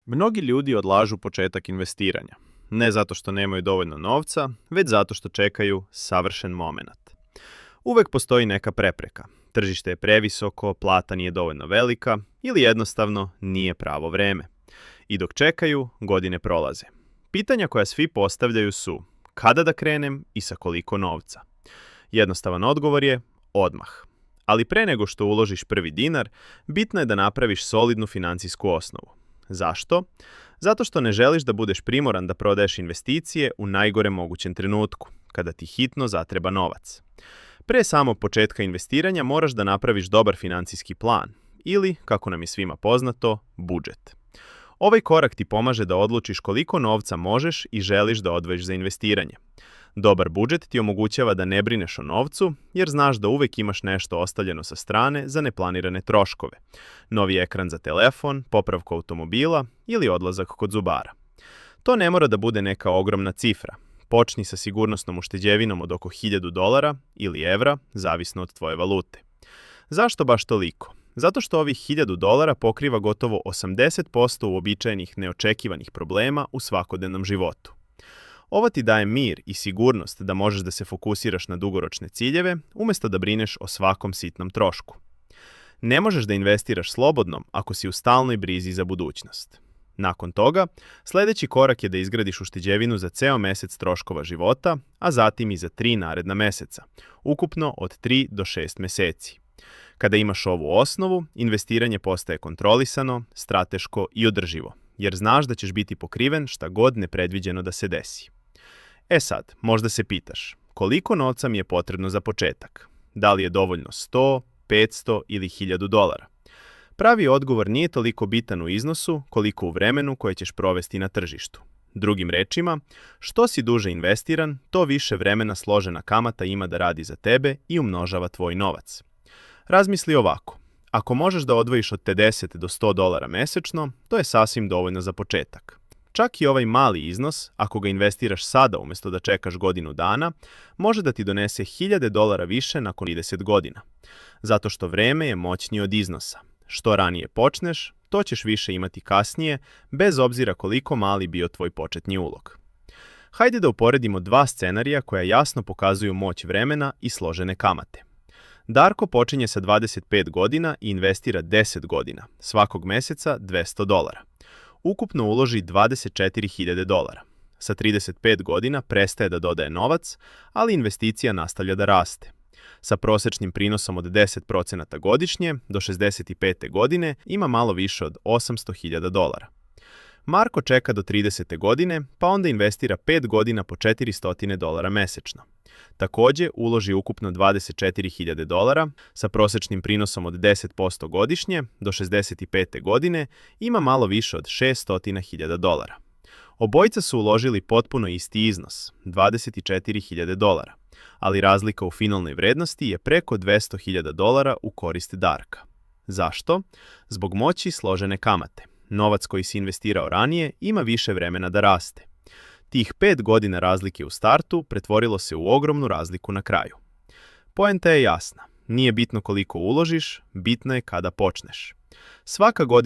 Mnogi ljudi odlažu početak investiranja. Ne zato što nemaju dovoljno novca, već zato što čekaju savršen moment. Uvek postoji neka prepreka. Tržište je previsoko, plata nije dovoljno velika ili jednostavno nije pravo vreme. I dok čekaju, godine prolaze. Pitanja koja svi postavljaju su kada da krenem i sa koliko novca. Jednostavan odgovor je odmah. Ali pre nego što uložiš prvi dinar, bitno je da napraviš solidnu financijsku osnovu. Zašto? Zato što ne želiš da budeš primoran da prodaješ investicije u najgorem mogućem trenutku, kada ti hitno zatreba novac. Pre samog početka investiranja moraš da napraviš dobar financijski plan ili, kako nam je svima poznato, budžet. Ovaj korak ti pomaže da odlučiš koliko novca možeš i želiš da odvojiš za investiranje. Dobar budžet ti omogućava da ne brineš o novcu, jer znaš da uvek imaš nešto ostavljeno sa strane za neplanirane troškove. Novi ekran za telefon, popravku automobila ili odlazak kod zubara. To ne mora da bude neka ogromna cifra. Počni sa sigurnosnom ušteđevinom od oko $1000 ili evra, zavisno od tvoje valute. Zašto baš toliko? Zato što ovih $1000 pokriva gotovo 80% uobičajenih neočekivanih problema u svakodnevnom životu. Ovo ti daje mir i sigurnost da možeš da se fokusiraš na dugoročne ciljeve, umjesto da brineš o svakom sitnom trošku. Ne možeš da investiraš slobodno ako si u stalnoj brizi za budućnost. Nakon toga, sljedeći korak je da izgradiš ušteđevinu za ceo mesec troškova života, a zatim i za 3 naredna meseca, ukupno od 3 do 6 meseci. Kada imaš ovu osnovu, investiranje postaje kontrolisano, strateško i održivo, jer znaš da ćeš biti pokriven šta god nepredviđeno da se desi. E sad, možda se pitaš, koliko novca mi je potrebno za početak? Da li je dovoljno 100, 500 ili $1000? Pravi odgovor nije toliko bitan u iznosu koliko u vremenu koje ćeš provesti na tržištu. Drugim rečima, što si duže investiran, to više vremena složena kamata ima da radi za tebe i umnožava tvoj novac. Razmisli ovako. Ako možeš da odvojiš od $50 do $100 mesečno, to je sasvim dovoljno za početak. Čak i ovaj mali iznos, ako ga investiraš sada umjesto da čekaš godinu dana, može da ti donese $1000 više nakon 30 godina. Zato što vreme je moćnije od iznosa. Što ranije počneš, to ćeš više imati kasnije, bez obzira koliko mali bio tvoj početni ulog. Hajde da uporedimo dva scenarija koja jasno pokazuju moć vremena i složene kamate. Darko počinje sa 25 godina i investira 10 godina, svakog meseca $200. Ukupno uloži $24.000. Sa 35 godina prestaje da dodaje novac, ali investicija nastavlja da raste. Sa prosečnim prinosom od 10% godišnje do 65. godine ima malo više od $800.000. Marko čeka do 30. godine, pa onda investira 5 godina po $400 mesečno. Također uloži ukupno $24.000, sa prosečnim prinosom od 10% godišnje do 65. godine ima malo više od $600.000. Obojica su uložili potpuno isti iznos, $24.000, ali razlika u finalnoj vrednosti je preko $200.000 u korist Darka. Zašto? Zbog moći složene kamate. Novac koji si investirao ranije ima više vremena da raste. Tih 5 godina razlike u startu pretvorilo se u ogromnu razliku na kraju. Poenta je jasna. Nije bitno koliko uložiš, bitno je kada počneš. Svaka godina